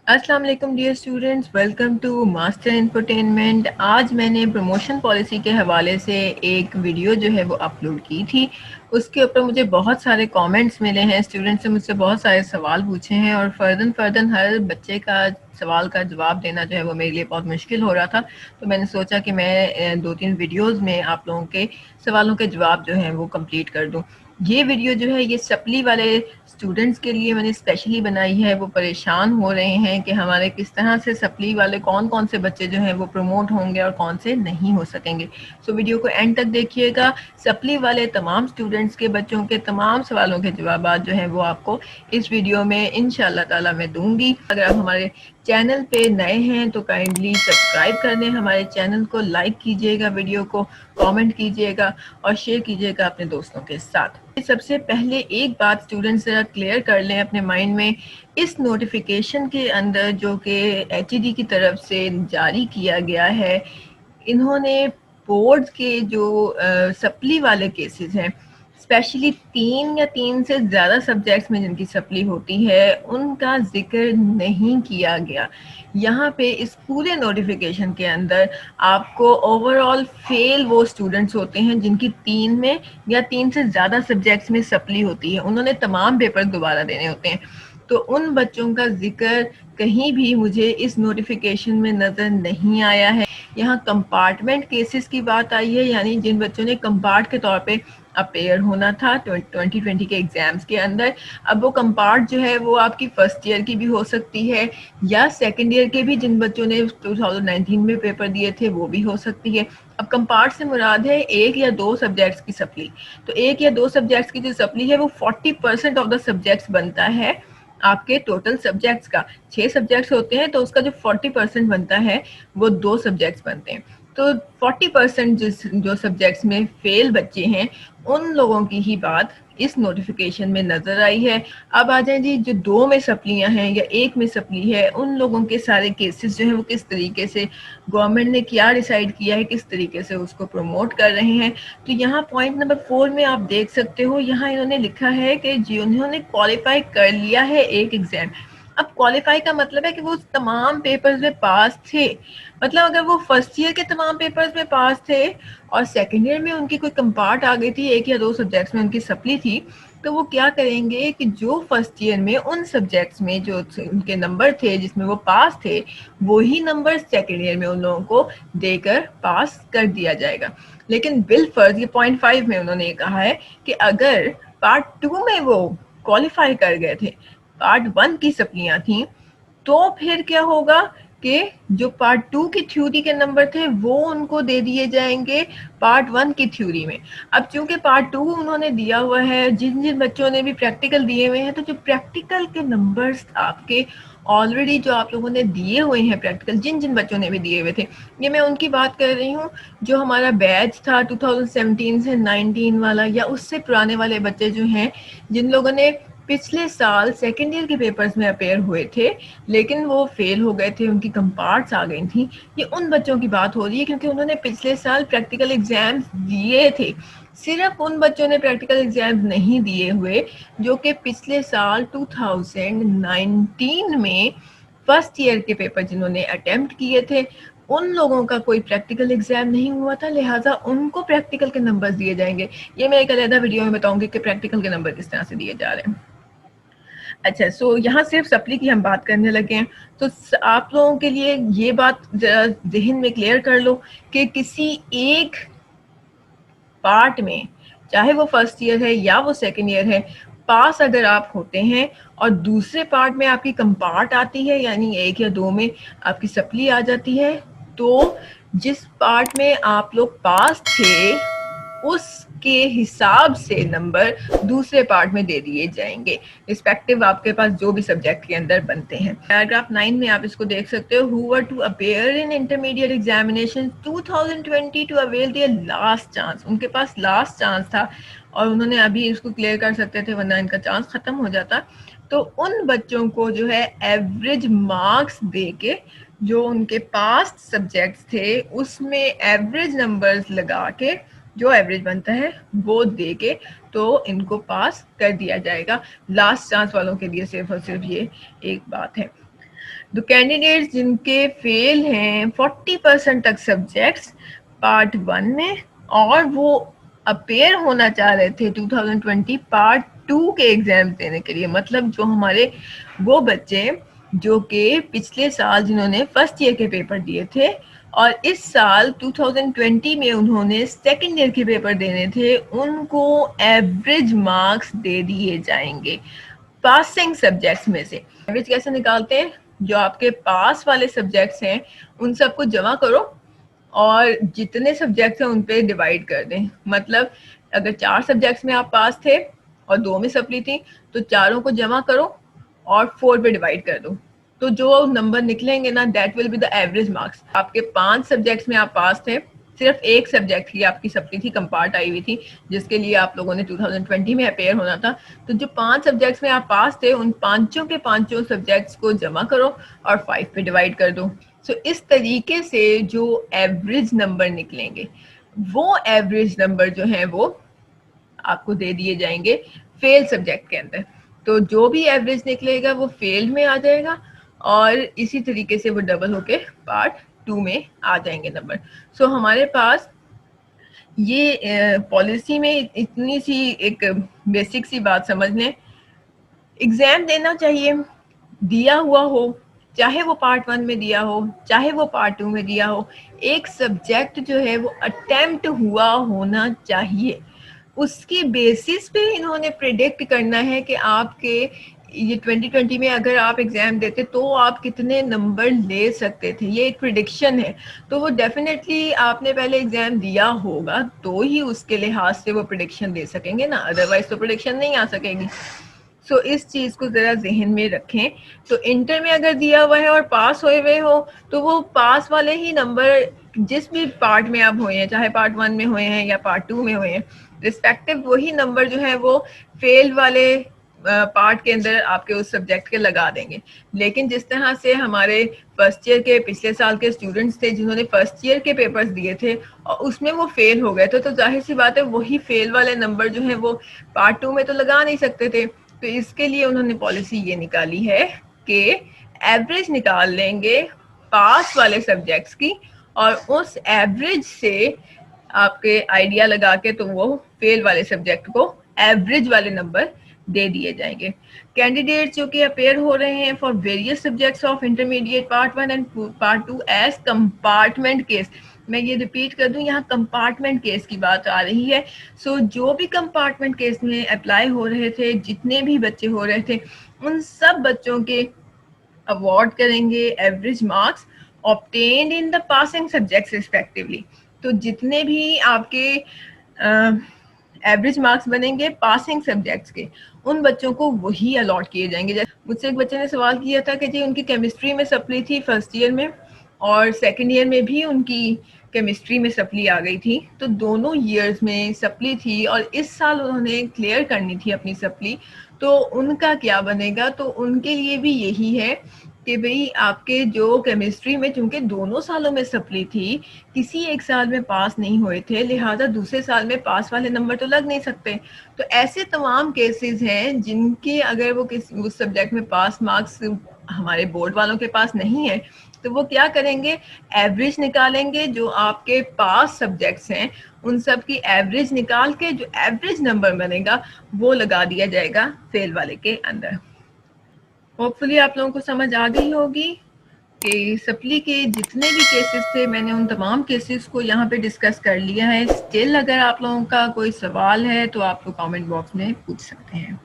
अस्सलाम वालेकुम dear students, welcome to Master Infotainment. आज मैंने प्रमोशन पॉलिसी के हवाले से एक वीडियो जो है वो अपलोड की थी। उसके ऊपर मुझे बहुत सारे कमेंट्स मिले हैं, स्टूडेंट्स ने मुझसे बहुत सारे सवाल पूछे हैं और फ़र्दन हर बच्चे का सवाल का जवाब देना जो है वो मेरे लिए बहुत मुश्किल हो रहा था। तो मैंने सोचा कि मैं 2-3 वीडियोज़ में आप लोगों के सवालों के जवाब जो हैं वो कंप्लीट कर दूँ। ये वीडियो जो है ये सप्ली वाले स्टूडेंट्स के लिए मैंने स्पेशली बनाई है। वो परेशान हो रहे हैं कि हमारे किस तरह से सप्ली वाले कौन कौन से बच्चे जो हैं वो प्रमोट होंगे और कौन से नहीं हो सकेंगे। सो वीडियो को एंड तक देखिएगा। सप्ली वाले तमाम स्टूडेंट्स के बच्चों के तमाम सवालों के जवाब जो हैं वो आपको इस वीडियो में इंशाल्लाह ताला मैं दूंगी। अगर आप हमारे चैनल पे नए हैं तो काइंडली सब्सक्राइब कर लें हमारे चैनल को, लाइक कीजिएगा, वीडियो को कमेंट कीजिएगा और शेयर कीजिएगा अपने दोस्तों के साथ। सबसे पहले एक बात स्टूडेंट्स जरा क्लियर कर लें अपने माइंड में। इस नोटिफिकेशन के अंदर जो कि एचईडी की तरफ से जारी किया गया है, इन्होंने बोर्ड के जो सप्ली वाले केसेस हैं, स्पेशली 3 या 3 से ज़्यादा सब्जेक्ट्स में जिनकी सप्ली होती है, उनका जिक्र नहीं किया गया। यहाँ पे इस पूरे नोटिफिकेशन के अंदर आपको ओवरऑल फेल वो स्टूडेंट्स होते हैं जिनकी 3 में या 3 से ज़्यादा सब्जेक्ट्स में सप्ली होती है। उन्होंने तमाम पेपर दोबारा देने होते हैं। तो उन बच्चों का जिक्र कहीं भी मुझे इस नोटिफिकेशन में नज़र नहीं आया है। यहाँ कंपार्टमेंट केसेस की बात आई है, यानी जिन बच्चों ने कंपार्ट के तौर पे अपेयर होना था 2020 के एग्जाम्स के अंदर। अब वो कंपार्ट जो है वो आपकी फर्स्ट ईयर की भी हो सकती है या सेकेंड ईयर के भी, जिन बच्चों ने 2019 में पेपर दिए थे वो भी हो सकती है। अब कंपार्ट से मुराद है 1 या 2 सब्जेक्ट्स की सप्ली। तो 1 या 2 सब्जेक्ट्स की जो सप्ली है वो 40% ऑफ द सब्जेक्ट्स बनता है आपके टोटल सब्जेक्ट्स का। 6 सब्जेक्ट्स होते हैं तो उसका जो 40% बनता है वो 2 सब्जेक्ट्स बनते हैं। तो 40% जो सब्जेक्ट्स में फेल बच्चे हैं, उन लोगों की ही बात इस नोटिफिकेशन में नजर आई है। अब आ जाए जी, जो 2 में सप्लियां हैं या 1 में सप्ली है, उन लोगों के सारे केसेस जो है वो किस तरीके से गवर्नमेंट ने क्या डिसाइड किया है, किस तरीके से उसको प्रमोट कर रहे हैं। तो यहाँ पॉइंट नंबर 4 में आप देख सकते हो, यहाँ इन्होंने लिखा है कि जिन्होंने क्वालिफाई कर लिया है एक एग्जाम। अब क्वालिफाई का मतलब है कि वो तमाम पेपर्स में पास थे। मतलब अगर वो फर्स्ट ईयर के तमाम पेपर्स में पास थे और सेकेंड ईयर में उनकी कोई कंपार्ट आ गई थी, 1 या 2 सब्जेक्ट्स में उनकी सप्ली थी, तो वो क्या करेंगे कि जो फर्स्ट ईयर में उन सब्जेक्ट्स में जो उनके नंबर थे जिसमें वो पास थे, वही नंबर सेकेंड ईयर में उन लोगों को देकर पास कर दिया जाएगा। लेकिन बिल फर्ज, ये पॉइंट 5 में उन्होंने कहा है कि अगर पार्ट 2 में वो क्वालिफाई कर गए थे, पार्ट 1 की सप्लियां थी, तो फिर क्या होगा कि जो पार्ट 2 की थ्योरी के नंबर थे वो उनको दे दिए जाएंगे पार्ट 1 की थ्योरी में। अब चूंकि पार्ट 2 उन्होंने दिया हुआ है, जिन जिन बच्चों ने भी प्रैक्टिकल दिए हुए हैं, तो जो प्रैक्टिकल के नंबर्स आपके ऑलरेडी जो आप लोगों ने दिए हुए हैं प्रैक्टिकल, जिन जिन बच्चों ने भी दिए हुए थे, ये मैं उनकी बात कर रही हूँ जो हमारा बैच था 2017 से 19 वाला या उससे पुराने वाले बच्चे जो हैं, जिन लोगों ने पिछले साल सेकेंड ईयर के पेपर्स में अपेयर हुए थे लेकिन वो फेल हो गए थे, उनकी कंपार्ट्स आ गई थी। ये उन बच्चों की बात हो रही है क्योंकि उन्होंने पिछले साल प्रैक्टिकल एग्जाम्स दिए थे। सिर्फ उन बच्चों ने प्रैक्टिकल एग्जाम्स नहीं दिए हुए जो कि पिछले साल 2019 में फर्स्ट ईयर के पेपर जिन्होंने अटेम्प्ट किए थे, उन लोगों का कोई प्रैक्टिकल एग्जाम नहीं हुआ था, लिहाजा उनको प्रैक्टिकल के नंबर्स दिए जाएंगे। ये मैं एक अलग वीडियो में बताऊंगी कि प्रैक्टिकल के नंबर किस तरह से दिए जा रहे हैं। अच्छा, सो यहाँ सिर्फ सप्ली की हम बात करने लगे हैं, तो आप लोगों के लिए ये बात जरा जहन में क्लियर कर लो कि किसी एक पार्ट में, चाहे वो फर्स्ट ईयर है या वो सेकेंड ईयर है, पास अगर आप होते हैं और दूसरे पार्ट में आपकी कंपार्ट आती है, यानी 1 या 2 में आपकी सप्ली आ जाती है, तो जिस पार्ट में आप लोग पास थे उसके हिसाब से नंबर दूसरे पार्ट में दे दिए जाएंगे, रिस्पेक्टिव आपके पास जो भी सब्जेक्ट के अंदर बनते हैं। पैराग्राफ 9 में आप इसको देख सकते हो, who were to appear in intermediate examination 2020 to avail their last chance. उनके पास लास्ट चांस था और उन्होंने अभी इसको क्लियर कर सकते थे वरना इनका चांस खत्म हो जाता। तो उन बच्चों को जो है एवरेज मार्क्स दे के, जो उनके पास्ट सब्जेक्ट्स थे उसमें एवरेज नंबर्स लगा के जो एवरेज बनता है वो दे के तो इनको पास कर दिया जाएगा। लास्ट चांस वालों के लिए सिर्फ और सिर्फ ये एक बात है। द कैंडिडेट्स जिनके फेल हैं 40% तक सब्जेक्ट्स पार्ट 1 में और वो अपेयर होना चाह रहे थे 2020 पार्ट 2 के एग्जाम देने के लिए, मतलब जो हमारे वो बच्चे जो कि पिछले साल जिन्होंने फर्स्ट ईयर के पेपर दिए थे और इस साल 2020 में उन्होंने सेकेंड ईयर के पेपर देने थे, उनको एवरेज मार्क्स दे दिए जाएंगे पासिंग सब्जेक्ट्स में से। एवरेज कैसे निकालते हैं? जो आपके पास वाले सब्जेक्ट्स हैं उन सबको जमा करो और जितने सब्जेक्ट्स हैं उन पे डिवाइड कर दें। मतलब अगर 4 सब्जेक्ट्स में आप पास थे और 2 में सप्ली थी तो चारों को जमा करो और 4 पे डिवाइड कर दो, तो जो नंबर निकलेंगे ना that will be the average marks. आपके 5 सब्जेक्ट्स में आप पास थे, सिर्फ एक सब्जेक्ट की आपकी सप्ली थी, कंपार्ट आई हुई थी, जिसके लिए आप लोगों ने 2020 में अपेयर होना था। तो जो 5 सब्जेक्ट्स में आप पास थे उन पांचों के पांचों सब्जेक्ट्स को जमा करो और 5 पे डिवाइड कर दो। सो इस तरीके से जो एवरेज नंबर निकलेंगे वो एवरेज नंबर जो है वो आपको दे दिए जाएंगे फेल सब्जेक्ट के अंदर। तो जो भी एवरेज निकलेगा वो फेल्ड में आ जाएगा और इसी तरीके से वो डबल होके पार्ट 2 में आ जाएंगे नंबर। सो हमारे पास ये पॉलिसी में इतनी सी एक बेसिक सी बात समझ लें, एग्जाम देना चाहिए, दिया हुआ हो, चाहे वो पार्ट 1 में दिया हो चाहे वो पार्ट 2 में दिया हो, एक सब्जेक्ट जो है वो अटेम्प्ट हुआ होना चाहिए। उसकी बेसिस पे इन्होंने प्रिडिक्ट करना है कि आपके ये 2020 में अगर आप एग्जाम देते तो आप कितने नंबर ले सकते थे, ये एक प्रिडिक्शन है। तो वो डेफिनेटली आपने पहले एग्जाम दिया होगा तो ही उसके लिहाज से वो प्रिडिक्शन दे सकेंगे ना, अदरवाइज तो प्रिडिक्शन नहीं आ सकेगी। सो इस चीज़ को ज़रा जहन में रखें। तो इंटर में अगर दिया हुआ है और पास हुए हुए हो तो वो पास वाले ही नंबर जिस भी पार्ट में आप हुए हैं, चाहे पार्ट 1 में हुए हैं या पार्ट 2 में हुए हैं, रिस्पेक्टिव वही नंबर जो है वो फेल वाले पार्ट के अंदर आपके उस सब्जेक्ट के लगा देंगे। लेकिन जिस तरह से हमारे फर्स्ट ईयर के पिछले साल के स्टूडेंट्स थे जिन्होंने फर्स्ट ईयर के पेपर्स दिए थे और उसमें वो फेल हो गए थे, तो जाहिर सी बात है वही फेल वाले नंबर जो है वो पार्ट 2 में तो लगा नहीं सकते थे। तो इसके लिए उन्होंने पॉलिसी ये निकाली है कि एवरेज निकाल लेंगे पास वाले सब्जेक्ट्स की और उस एवरेज से आपके आइडिया लगा के तो वो फेल वाले सब्जेक्ट को एवरेज वाले नंबर दे दिए जाएंगे। कैंडिडेट्स जो कि अपेयर हो रहे हैं for various subjects of intermediate part 1 and part 2 as compartment case, मैं ये रिपीट कर दूं, यहाँ कंपार्टमेंट केस की बात आ रही है। सो जो भी कंपार्टमेंट केस में अप्लाई हो रहे थे, जितने भी बच्चे हो रहे थे, उन सब बच्चों के अवार्ड करेंगे average marks obtained in the passing subjects respectively. तो जितने भी आपके एवरेज मार्क्स बनेंगे पासिंग सब्जेक्ट्स के, उन बच्चों को वही अलॉट किए जाएंगे। मुझसे एक बच्चे ने सवाल किया था कि जी उनकी केमिस्ट्री में सप्ली थी फर्स्ट ईयर में और सेकेंड ईयर में भी उनकी केमिस्ट्री में सप्ली आ गई थी, तो दोनों ईयर्स में सप्ली थी और इस साल उन्होंने क्लियर करनी थी अपनी सप्ली, तो उनका क्या बनेगा? तो उनके लिए भी यही है कि भाई आपके जो केमिस्ट्री में, चूंकि दोनों सालों में सप्ली थी, किसी एक साल में पास नहीं हुए थे, लिहाजा दूसरे साल में पास वाले नंबर तो लग नहीं सकते। तो ऐसे तमाम केसेस हैं जिनके अगर वो किसी उस सब्जेक्ट में पास मार्क्स हमारे बोर्ड वालों के पास नहीं है तो वो क्या करेंगे, एवरेज निकालेंगे, जो आपके पास सब्जेक्ट्स हैं उन सब की एवरेज निकाल के जो एवरेज नंबर बनेगा वो लगा दिया जाएगा फेल वाले के अंदर। होपफुली आप लोगों को समझ आ गई होगी कि सप्ली के जितने भी केसेस थे मैंने उन तमाम केसेस को यहाँ पे डिस्कस कर लिया है। स्टिल अगर आप लोगों का कोई सवाल है तो आप लोग कमेंट बॉक्स में पूछ सकते हैं।